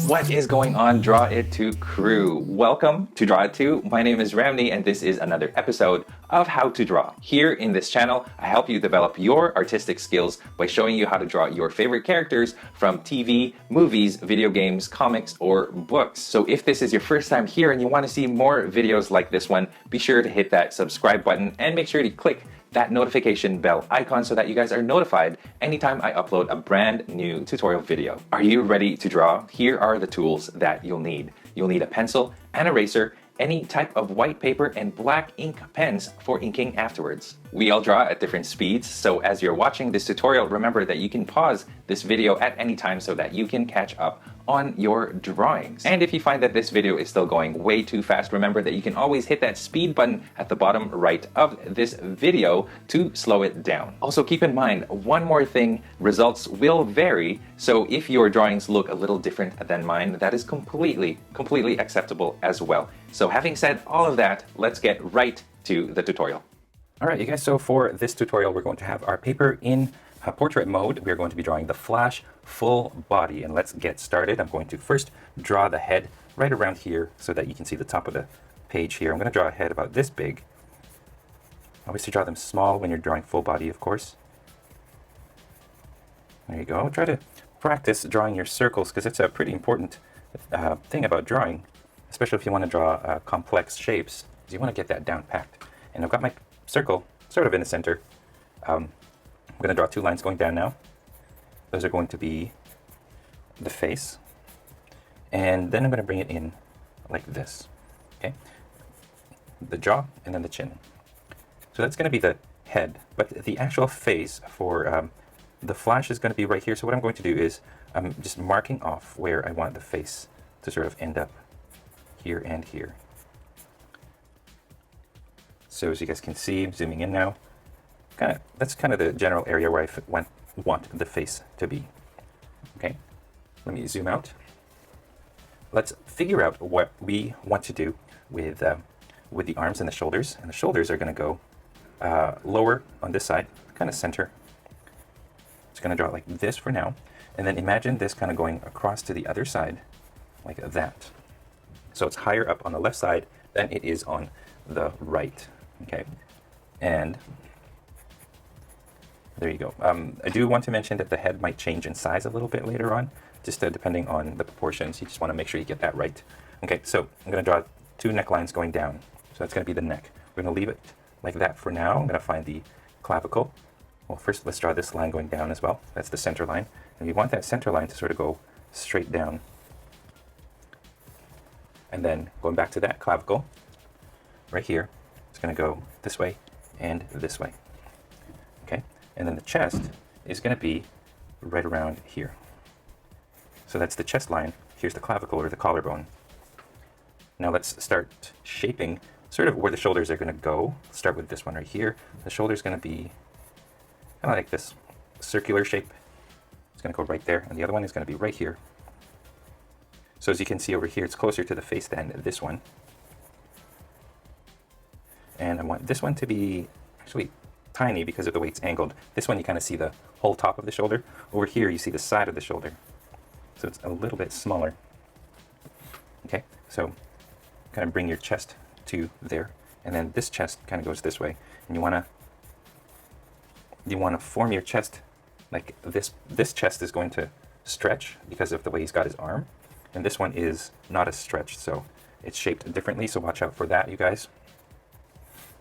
What is going on, Draw It 2 crew? Welcome to Draw It 2. My name is Ramny and this is another episode of How to Draw. Here in this channel, I help you develop your artistic skills by showing you how to draw your favorite characters from TV, movies, video games, comics, or books. So if this is your first time here and you want to see more videos like this one, be sure to hit that subscribe button and make sure to click that notification bell icon so that you guys are notified anytime I upload a brand new tutorial video. Are you ready to draw? Here are the tools that you'll need. You'll need a pencil, an eraser, any type of white paper, and black ink pens for inking afterwards. We all draw at different speeds, so as you're watching this tutorial, remember that you can pause this video at any time so that you can catch up on your drawings. And if you find that this video is still going way too fast, remember that you can always hit that speed button at the bottom right of this video to slow it down. Also keep in mind, one more thing, results will vary, so if your drawings look a little different than mine, that is completely acceptable as well. So having said all of that, let's get right to the tutorial. All right, you guys, so for this tutorial, we're going to have our paper in portrait mode. We're going to be drawing the Flash full body, and let's get started. I'm going to first draw the head right around here so that you can see the top of the page here. I'm going to draw a head about this big. Always to draw them small when you're drawing full body, of course. There you go. Try to practice drawing your circles because it's a pretty important thing about drawing, especially if you want to draw complex shapes. You want to get that down packed. And I've got my circle sort of in the center. I'm going to draw two lines going down now. Those are going to be the face. And then I'm going to bring it in like this. Okay? The jaw and then the chin. So that's going to be the head. But the actual face for the Flash is going to be right here. So what I'm going to do is I'm just marking off where I want the face to sort of end up. Here and here. So as you guys can see, I'm zooming in now. That's kind of the general area where I want the face to be. Okay, let me zoom out. Let's figure out what we want to do with the arms and the shoulders. And the shoulders are going to go lower on this side, kind of center. Just going to draw it like this for now. And then imagine this kind of going across to the other side, like that. So it's higher up on the left side than it is on the right. Okay, and there you go. I do want to mention that the head might change in size a little bit later on, just depending on the proportions. You just want to make sure you get that right. Okay, so I'm going to draw two necklines going down. So that's going to be the neck. We're going to leave it like that for now. I'm going to find the clavicle. Well, first let's draw this line going down as well. That's the center line. And we want that center line to sort of go straight down. And then going back to that clavicle, right here, it's going to go this way and this way. Okay, and then the chest is going to be right around here. So that's the chest line. Here's the clavicle or the collarbone. Now let's start shaping sort of where the shoulders are going to go. Let's start with this one right here. The shoulder is going to be kind of like this circular shape. It's going to go right there, and the other one is going to be right here. So as you can see over here, it's closer to the face than this one. And I want this one to be actually tiny because of the way it's angled. This one you kind of see the whole top of the shoulder. Over here you see the side of the shoulder. So it's a little bit smaller. Okay, so kind of bring your chest to there. And then this chest kind of goes this way. And you want to form your chest like this. This chest is going to stretch because of the way he's got his arm. And this one is not as stretched, so it's shaped differently, so watch out for that, you guys.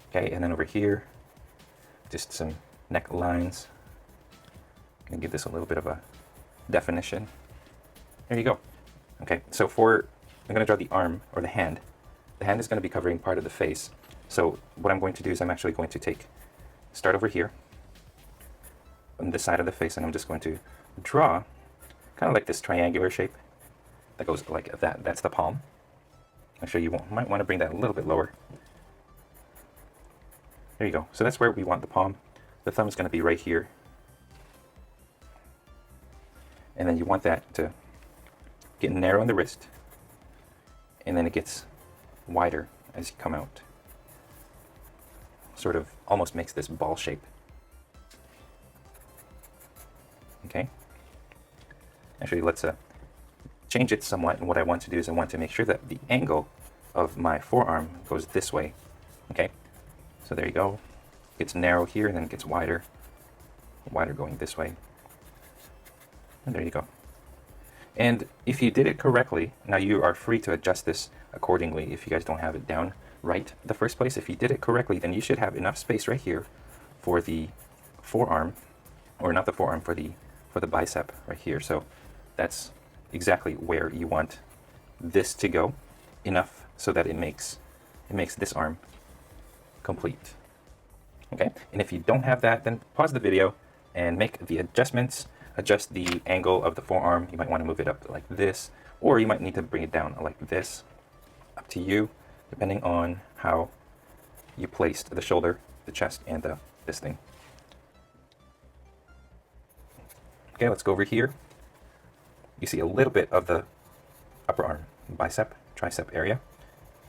Okay, and then over here, just some neck lines. I'm going to give this a little bit of a definition. There you go. Okay, so I'm going to draw the arm, or the hand. The hand is going to be covering part of the face. So what I'm going to do is I'm actually going to start over here, on this side of the face, and I'm just going to draw kind of like this triangular shape. That goes like that. That's the palm. Actually, you might want to bring that a little bit lower. There you go. So that's where we want the palm. The thumb is going to be right here. And then you want that to get narrow in the wrist. And then it gets wider as you come out. Sort of almost makes this ball shape. Okay. Actually, let's change it somewhat, and what I want to do is I want to make sure that the angle of my forearm goes this way. Okay, so there you go. It gets narrow here, and then it gets wider going this way. And there you go. And if you did it correctly, now you are free to adjust this accordingly if you guys don't have it down right the first place. If you did it correctly, then you should have enough space right here for the forearm, or not the forearm, for the bicep right here. So that's exactly where you want this to go, enough so that it makes this arm complete. Okay, and if you don't have that, then pause the video and make the adjustments. Adjust the angle of the forearm. You might want to move it up like this, or you might need to bring it down like this. Up to you, depending on how you placed the shoulder, the chest, and this thing. Okay, let's go over here. You see a little bit of the upper arm, bicep, tricep area.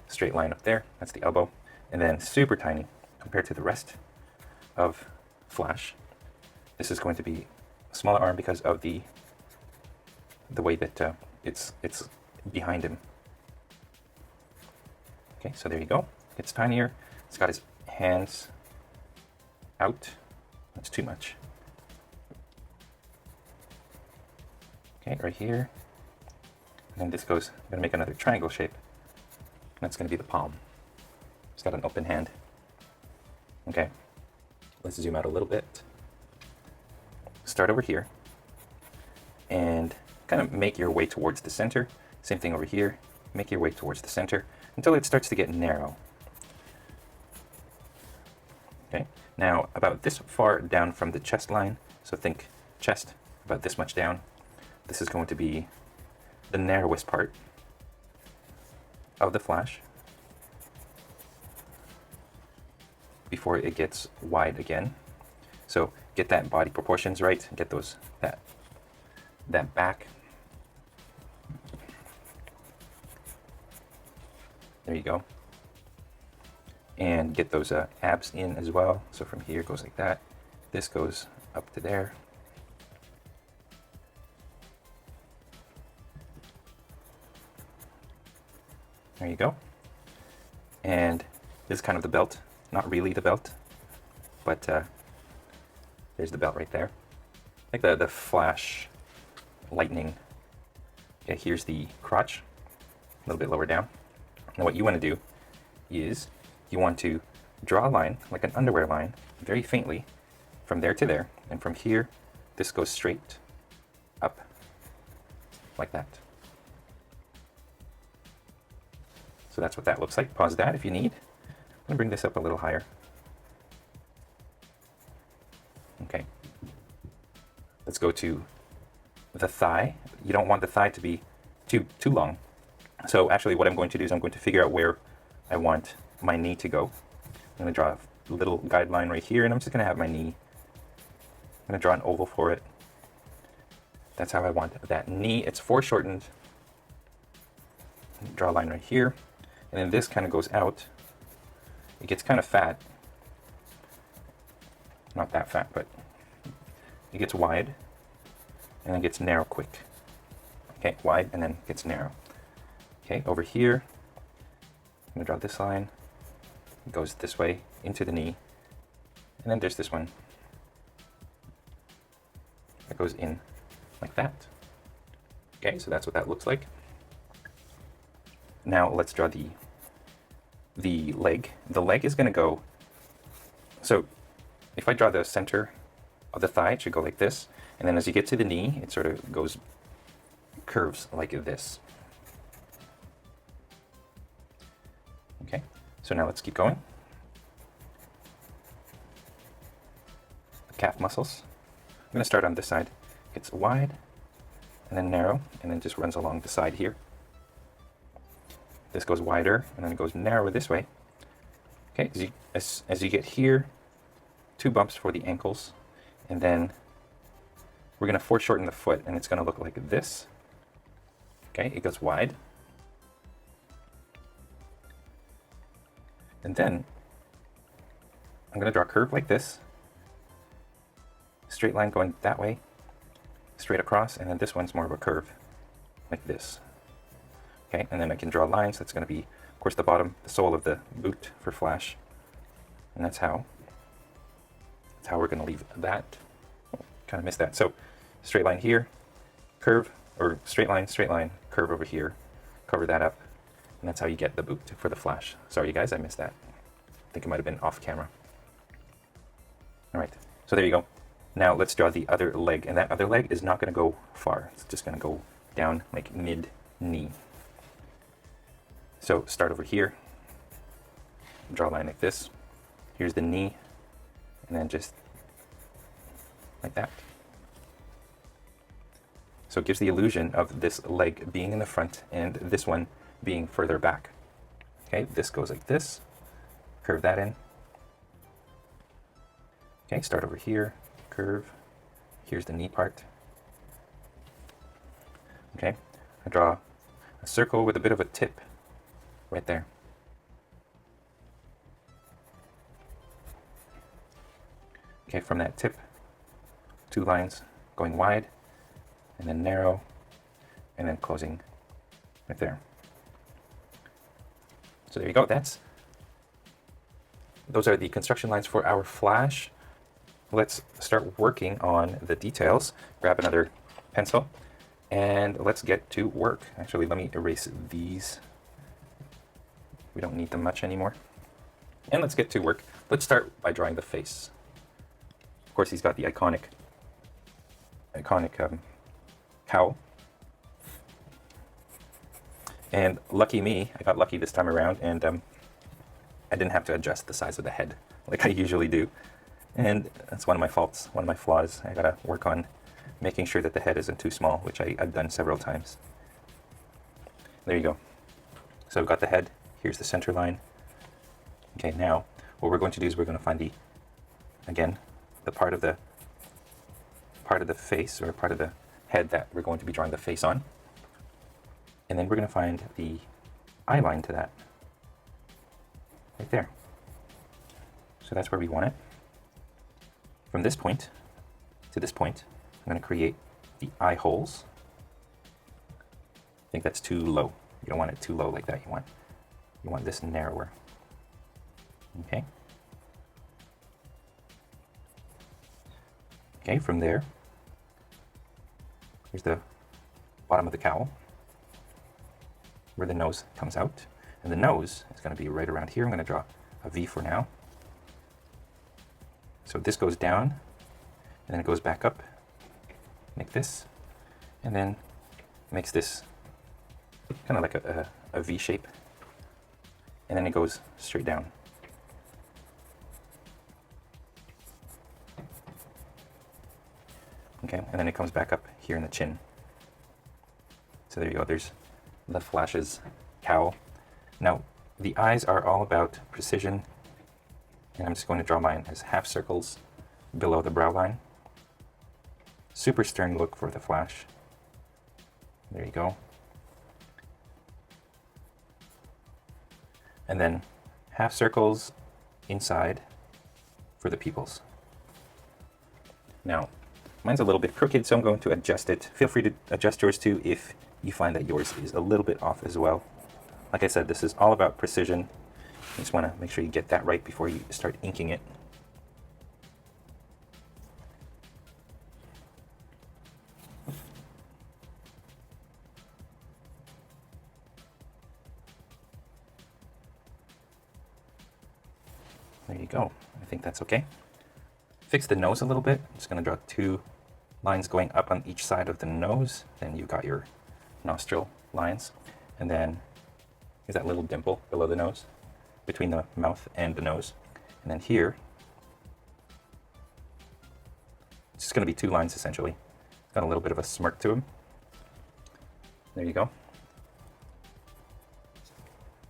Straight line up there, that's the elbow. And then super tiny compared to the rest of Flash. This is going to be a smaller arm because of the way that it's behind him. Okay, so there you go. It's tinier. It's got his hands out. That's too much. Okay, right here. And then this goes, I'm gonna make another triangle shape. That's gonna be the palm. It's got an open hand. Okay, let's zoom out a little bit. Start over here and kind of make your way towards the center. Same thing over here. Make your way towards the center until it starts to get narrow. Okay, now about this far down from the chest line, so think chest about this much down. This is going to be the narrowest part of the Flash before it gets wide again. So get that body proportions right, get those that back. There you go. And get those abs in as well. So from here it goes like that. This goes up to there. There you go. And this is kind of the belt. Not really the belt, but there's the belt right there. Like the Flash lightning. Okay, here's the crotch, a little bit lower down. Now what you want to do is you want to draw a line, like an underwear line, very faintly, from there to there. And from here, this goes straight up, like that. So that's what that looks like. Pause that if you need. I'm going to bring this up a little higher. Okay. Let's go to the thigh. You don't want the thigh to be too long. So actually what I'm going to do is I'm going to figure out where I want my knee to go. I'm going to draw a little guideline right here, and I'm just going to have my knee. I'm going to draw an oval for it. That's how I want that knee. It's foreshortened. Draw a line right here. And then this kind of goes out. It gets kind of fat. Not that fat, but it gets wide and then gets narrow quick. Okay, wide and then gets narrow. Okay, over here, I'm gonna draw this line. It goes this way into the knee. And then there's this one that goes in like that. Okay, so that's what that looks like. Now let's draw the leg. The leg is going to go, so if I draw the center of the thigh, it should go like this. And then as you get to the knee, it sort of goes, curves like this. Okay, so now let's keep going. The calf muscles. I'm going to start on this side. It's wide and then narrow and then just runs along the side here. This goes wider and then it goes narrower this way. Okay, as you get here, 2 bumps for the ankles, and then we're going to foreshorten the foot and it's going to look like this. Okay, it goes wide. And then I'm going to draw a curve like this. Straight line going that way, straight across, and then this one's more of a curve. like this. Okay, and then I can draw lines. That's going to be, of course, the bottom, the sole of the boot for flash. And that's how we're going to leave that. Oh, kind of missed that. So straight line here, curve, or straight line, curve over here, cover that up. And that's how you get the boot for the flash. Sorry, you guys, I missed that. I think it might have been off camera. All right, so there you go. Now let's draw the other leg, and that other leg is not going to go far. It's just going to go down like mid-knee. So start over here, draw a line like this. Here's the knee, and then just like that. So it gives the illusion of this leg being in the front and this one being further back. Okay, this goes like this, curve that in. Okay, start over here, curve. Here's the knee part. Okay, I draw a circle with a bit of a tip right there. Okay, from that tip, 2 lines going wide, and then narrow, and then closing right there. So there you go. Those are the construction lines for our flash. Let's start working on the details. Grab another pencil, and let's get to work. Actually, let me erase these. We don't need them much anymore. And let's get to work. Let's start by drawing the face. Of course, he's got the iconic cowl. And lucky me, I got lucky this time around, and I didn't have to adjust the size of the head like I usually do. And that's one of my faults, one of my flaws. I gotta work on making sure that the head isn't too small, which I've done several times. There you go. So I've got the head. Here's the center line. Okay, now what we're going to do is we're going to find the part of the face, or part of the head that we're going to be drawing the face on. And then we're going to find the eye line to that. Right there. So that's where we want it. From this point to this point, I'm going to create the eye holes. I think that's too low. You don't want it too low like that. You want this narrower. Okay. Okay, from there, here's the bottom of the cowl, where the nose comes out. And the nose is going to be right around here. I'm going to draw a V for now. So this goes down, and then it goes back up, like this, and then makes this kind of like a V shape, and then it goes straight down. Okay, and then it comes back up here in the chin. So there you go, there's the Flash's cowl. Now, the eyes are all about precision, and I'm just going to draw mine as half circles below the brow line. Super stern look for the Flash. There you go. And then half circles inside for the pupils. Now, mine's a little bit crooked, so I'm going to adjust it. Feel free to adjust yours too if you find that yours is a little bit off as well. Like I said, this is all about precision. You just want to make sure you get that right before you start inking it. There you go. I think that's okay. Fix the nose a little bit. I'm just going to draw 2 lines going up on each side of the nose. Then you've got your nostril lines. And then here's that little dimple below the nose, between the mouth and the nose. And then here, it's just going to be 2 lines essentially. It's got a little bit of a smirk to him. There you go.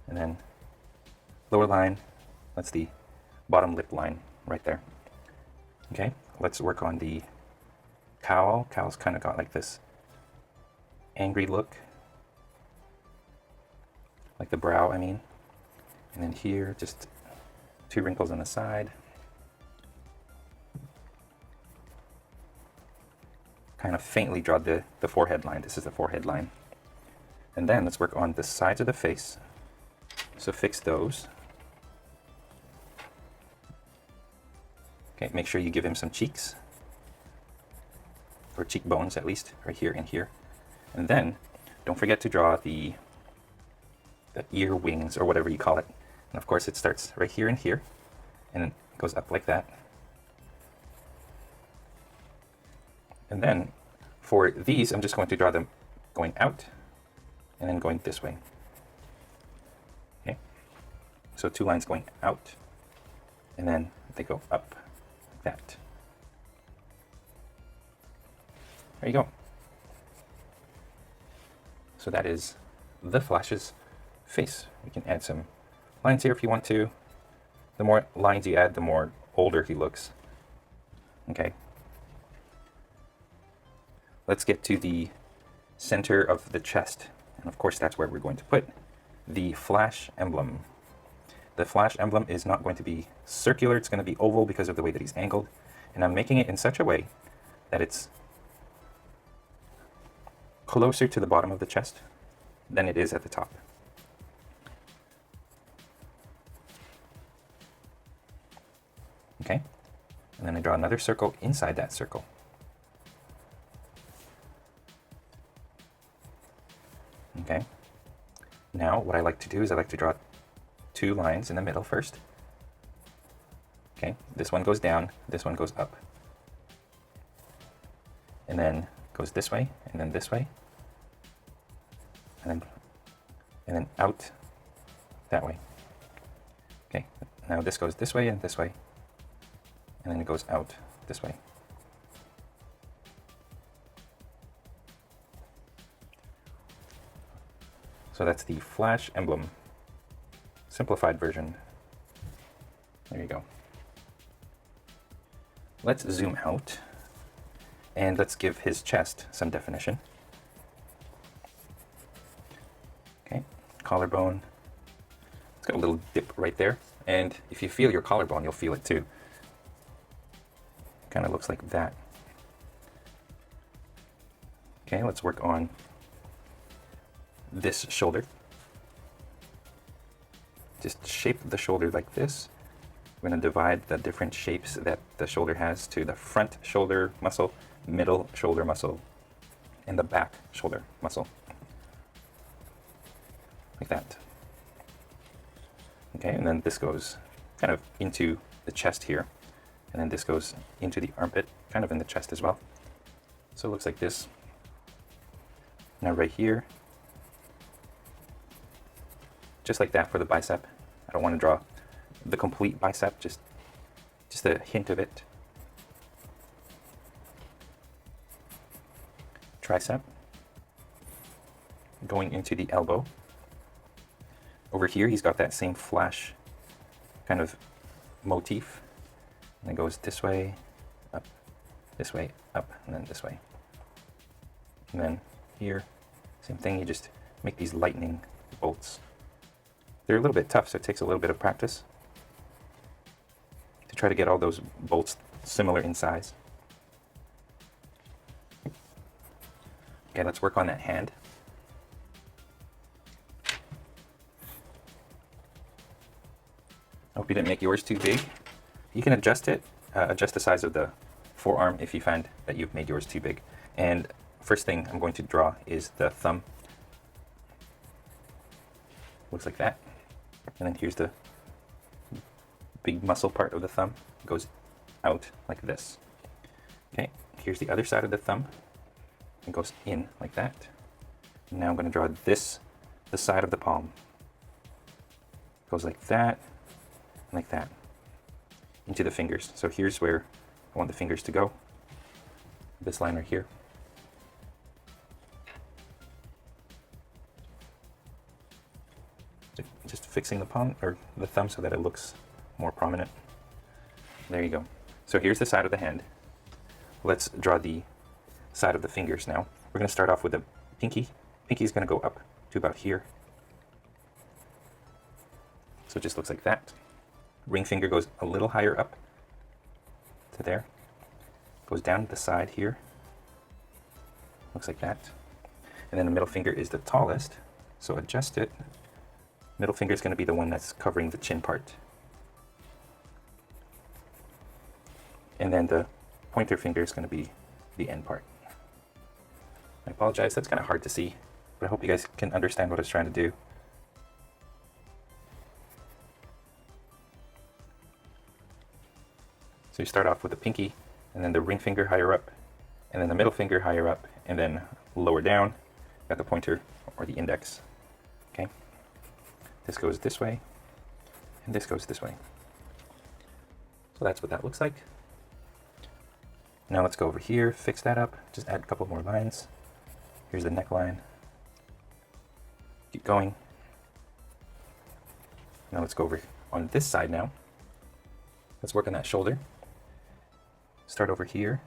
And then lower line, that's the bottom lip line right there. Okay, let's work on the cowl. Cowl's kind of got like this angry look, like the brow, I mean. And then here, just 2 wrinkles on the side. Kind of faintly draw the forehead line. This is the forehead line. And then let's work on the sides of the face. So fix those. Okay, make sure you give him some cheeks, or cheekbones at least, right here and here. And then don't forget to draw the ear wings, or whatever you call it. And of course it starts right here and here, and it goes up like that. And then for these, I'm just going to draw them going out and then going this way. Okay, so 2 lines going out, and then they go up like that. There you go. So that is the Flash's face. We can add some lines here if you want to. The more lines you add, the more older he looks. Okay. Let's get to the center of the chest. And of course, that's where we're going to put the Flash emblem. The Flash emblem is not going to be circular. It's going to be oval because of the way that he's angled. And I'm making it in such a way that it's closer to the bottom of the chest than it is at the top. Okay, and then I draw another circle inside that circle. Okay, now what I like to do is I like to draw 2 lines in the middle first. Okay, this one goes down, this one goes up. And then goes this way, and then this way. And then out that way. Okay, now this goes this way and this way. And then it goes out this way. So that's the Flash emblem, simplified version. There you go. Let's zoom out and let's give his chest some definition. Okay, collarbone. It's got a little dip right there, and if you feel your collarbone, you'll feel it too. Kind of looks like that. Okay, let's work on this shoulder. Just shape the shoulder like this. We're going to divide the different shapes that the shoulder has to the front shoulder muscle, middle shoulder muscle, and the back shoulder muscle. Like that. Okay, and then this goes kind of into the chest here. And then this goes into the armpit, kind of in the chest as well. So it looks like this. Now right here, just like that for the bicep. I don't want to draw the complete bicep, just a hint of it. Tricep, going into the elbow. Over here, he's got that same Flash kind of motif. And it goes this way, up, and then this way. And then here, same thing, you just make these lightning bolts. They're a little bit tough, so it takes a little bit of practice to try to get all those bolts similar in size. Okay, let's work on that hand. I hope you didn't make yours too big. You can adjust it, adjust the size of the forearm if you find that you've made yours too big. And first thing I'm going to draw is the thumb. Looks like that. And then here's the big muscle part of the thumb. It goes out like this. Okay, here's the other side of the thumb. It goes in like that. And now I'm going to draw this, the side of the palm. It goes like that, and like that, into the fingers. So here's where I want the fingers to go. This line right here. Just fixing the palm or the thumb so that it looks more prominent. There you go. So here's the side of the hand. Let's draw the side of the fingers now. We're going to start off with the pinky. Pinky is going to go up to about here. So it just looks like that. Ring finger goes a little higher up to there. Goes down the side here. Looks like that. and then the middle finger is the tallest. So adjust it. Middle finger is going to be the one that's covering the chin part. And then the pointer finger is going to be the end part. I apologize, that's kind of hard to see, but I hope you guys can understand what I was trying to do. So you start off with the pinky, and then the ring finger higher up, and then the middle finger higher up, and then lower down, got the pointer or the index. Okay, this goes this way, and this goes this way. So that's what that looks like. Now let's go over here, fix that up, just add a couple more lines. Here's the neckline. Keep going. Now let's go over on this side now. Let's work on that shoulder. Start over here.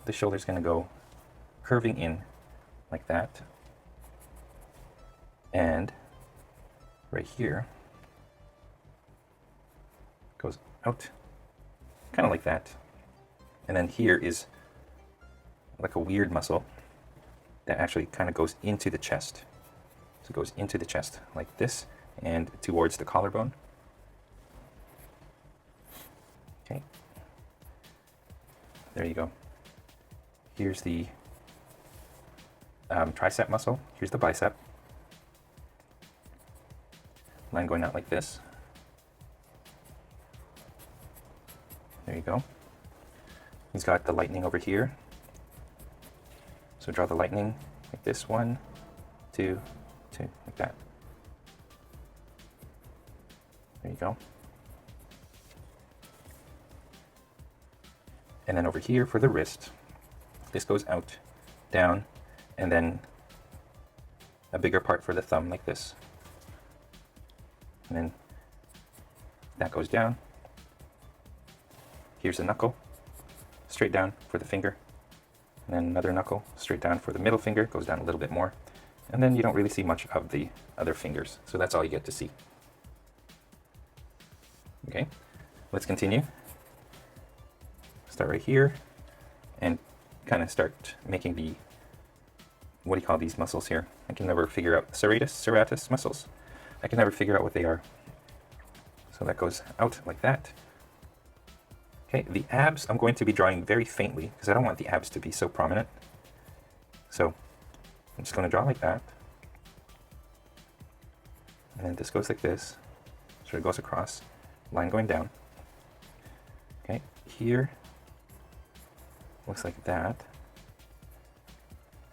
The shoulder's going to go curving in like that. And right here goes out, kind of like that. And then here is like a weird muscle that actually kind of goes into the chest. So it goes into the chest like this and towards the collarbone. Okay. There you go. Here's the tricep muscle. Here's the bicep. Line going out like this. There you go. He's got the lightning over here. So draw the lightning like this, 1, 2, 2, like that. There you go. And then over here for the wrist, this goes out, down, and then a bigger part for the thumb like this. And then that goes down. Here's the knuckle, straight down for the finger. And then another knuckle straight down for the middle finger, goes down a little bit more. And then you don't really see much of the other fingers. So that's all you get to see. Okay, let's continue. Start right here and kind of start making the, what do you call these muscles here? I can never figure out, serratus muscles. I can never figure out what they are. So that goes out like that. Okay, the abs I'm going to be drawing very faintly because I don't want the abs to be so prominent. So I'm just going to draw like that. And then this goes like this. So it goes across, line going down. Okay, here looks like that.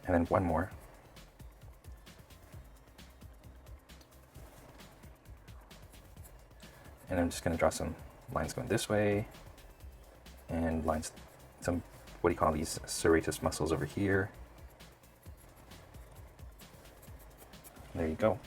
And then one more. And I'm just going to draw some lines going this way. And lines, some, what do you call these, serratus muscles over here. There you go.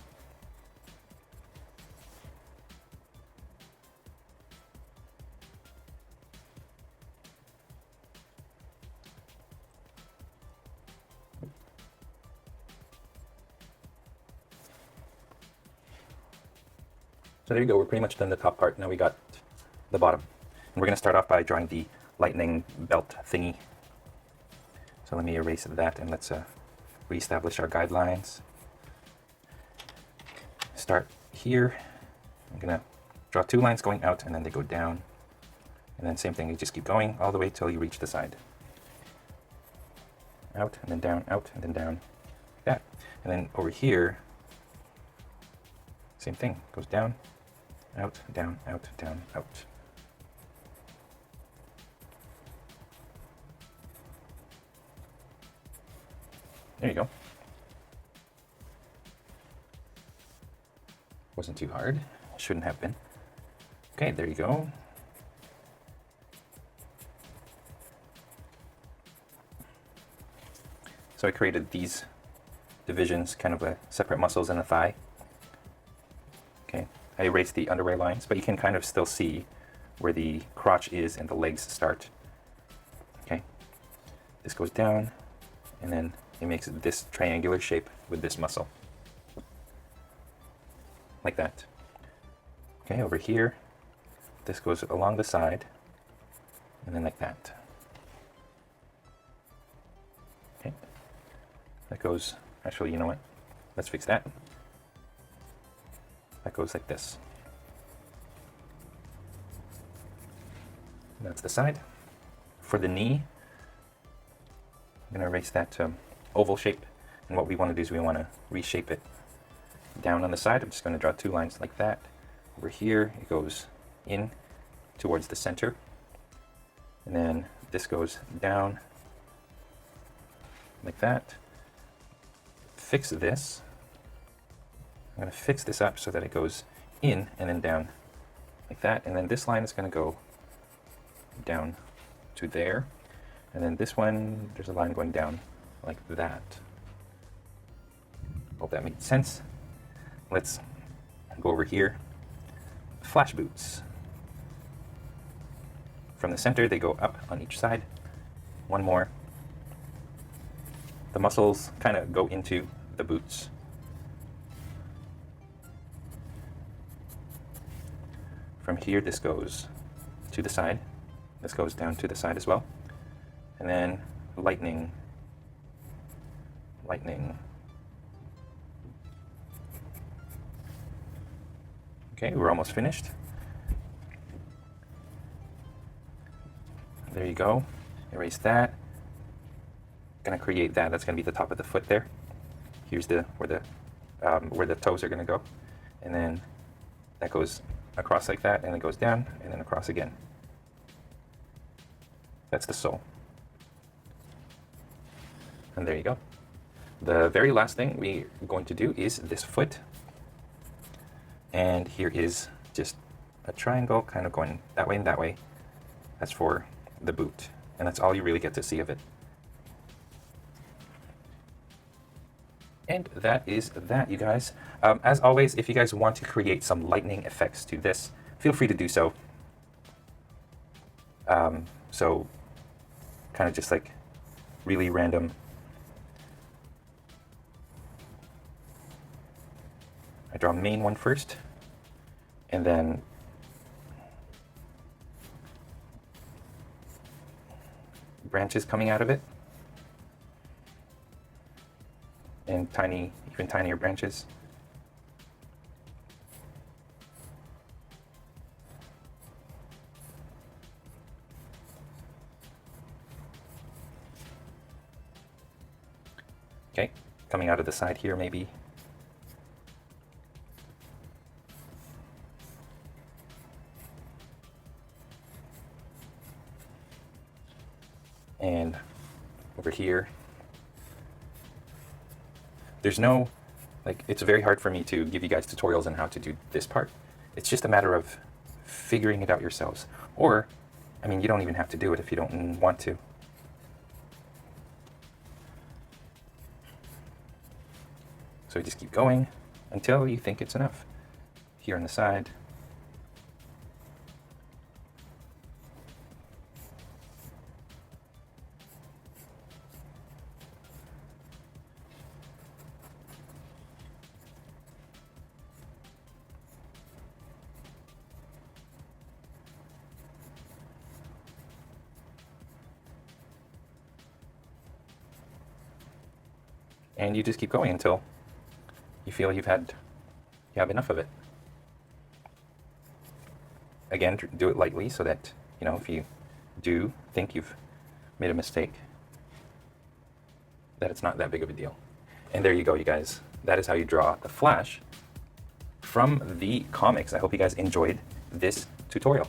So there you go, we're pretty much done the top part. Now we got the bottom. And we're going to start off by drawing the lightning belt thingy. So let me erase that and let's reestablish our guidelines. Start here. I'm going to draw 2 lines going out and then they go down. And then same thing, you just keep going all the way till you reach the side. Out and then down, out and then down. Like that. And then over here, same thing, goes down, out, down, out, down, out. There you go. Wasn't too hard. Shouldn't have been. Okay, there you go. So I created these divisions, kind of a separate muscles in the thigh. Okay, I erased the underwear lines, but you can kind of still see where the crotch is and the legs start. Okay, this goes down, and then it makes this triangular shape with this muscle. Like that. Okay, over here, this goes along the side, and then like that. Okay, that goes Actually, you know what? Let's fix that. That goes like this. That's the side. For the knee, I'm going to erase that oval shape. And what we want to do is we want to reshape it down on the side. I'm just going to draw 2 lines like that. Over here, it goes in towards the center. And then this goes down like that. Fix this. I'm going to fix this up so that it goes in and then down like that. And then this line is going to go down to there. And then this one, there's a line going down like that. Hope that made sense. Let's go over here. Flash boots. From the center, they go up on each side. One more. The muscles kind of go into the boots. From here, this goes to the side. This goes down to the side as well. And then lightning. Lightning. Okay, we're almost finished. There you go. Erase that. Gonna create that. That's gonna be the top of the foot there. Here's where the toes are gonna go, and then that goes across like that, and it goes down, and then across again. That's the sole. And there you go. The very last thing we're going to do is this foot. And here is just a triangle kind of going that way and that way. That's for the boot. And that's all you really get to see of it. And that is that, you guys. As always, if you guys want to create some lightning effects to this, feel free to do so. So kind of just like really random. I draw main one first, and then branches coming out of it, and tiny, even tinier branches. Okay, coming out of the side here maybe. And over here, there's no, like, it's very hard for me to give you guys tutorials on how to do this part. It's just a matter of figuring it out yourselves. Or, I mean, you don't even have to do it if you don't want to. So you just keep going until you think it's enough. Here on the side. And you just keep going until you feel you have enough of it. Again, do it lightly so that, you know, if you do think you've made a mistake, that it's not that big of a deal. And there you go, you guys. That is how you draw the Flash from the comics. I hope you guys enjoyed this tutorial.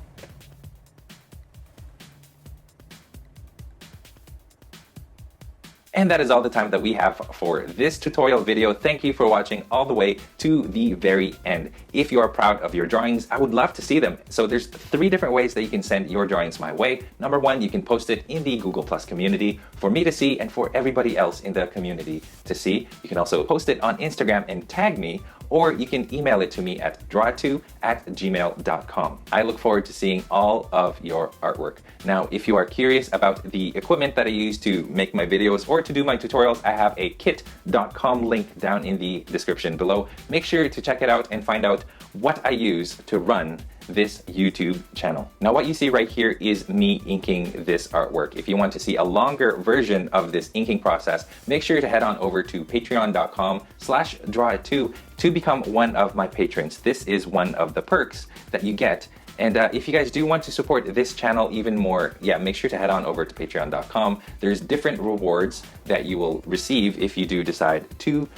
And that is all the time that we have for this tutorial video. Thank you for watching all the way to the very end. If you are proud of your drawings, I would love to see them. So there's 3 different ways that you can send your drawings my way. Number 1, you can post it in the Google Plus community for me to see and for everybody else in the community to see. You can also post it on Instagram and tag me, or you can email it to me at draw2@gmail.com. I look forward to seeing all of your artwork. Now, if you are curious about the equipment that I use to make my videos or to do my tutorials, I have a kit.com link down in the description below. Make sure to check it out and find out what I use to run this YouTube channel. Now what you see right here is me inking this artwork. If you want to see a longer version of this inking process, make sure to head on over to patreon.com/drawit2 to become one of my patrons. This is one of the perks that you get. And if you guys do want to support this channel even more, yeah, make sure to head on over to patreon.com. There's different rewards that you will receive if you do decide to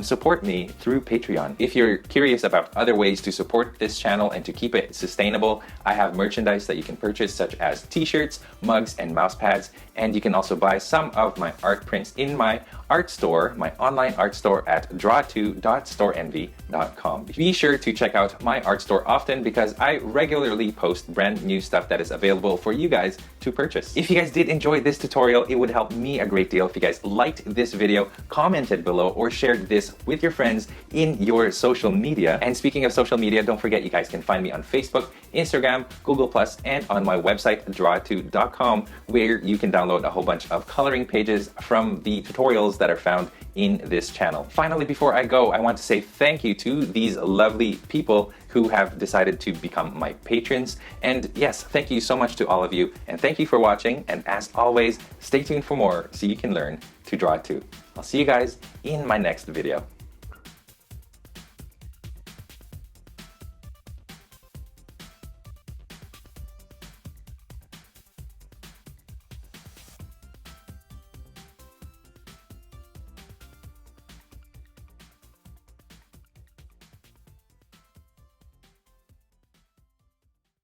support me through Patreon. If you're curious about other ways to support this channel and to keep it sustainable, I have merchandise that you can purchase, such as t-shirts, mugs, and mouse pads. And you can also buy some of my art prints in my art store, my online art store at draw2.storeenvy.com. Be sure to check out my art store often because I regularly post brand new stuff that is available for you guys to purchase. If you guys did enjoy this tutorial, it would help me a great deal if you guys liked this video, commented below, or shared this with your friends in your social media. And speaking of social media, don't forget you guys can find me on Facebook, Instagram, Google+, and on my website, draw2.com, where you can download a whole bunch of coloring pages from the tutorials that are found in this channel. Finally, before I go, I want to say thank you to these lovely people who have decided to become my patrons. And yes, thank you so much to all of you. And thank you for watching. And as always, stay tuned for more so you can learn to draw too. I'll see you guys in my next video.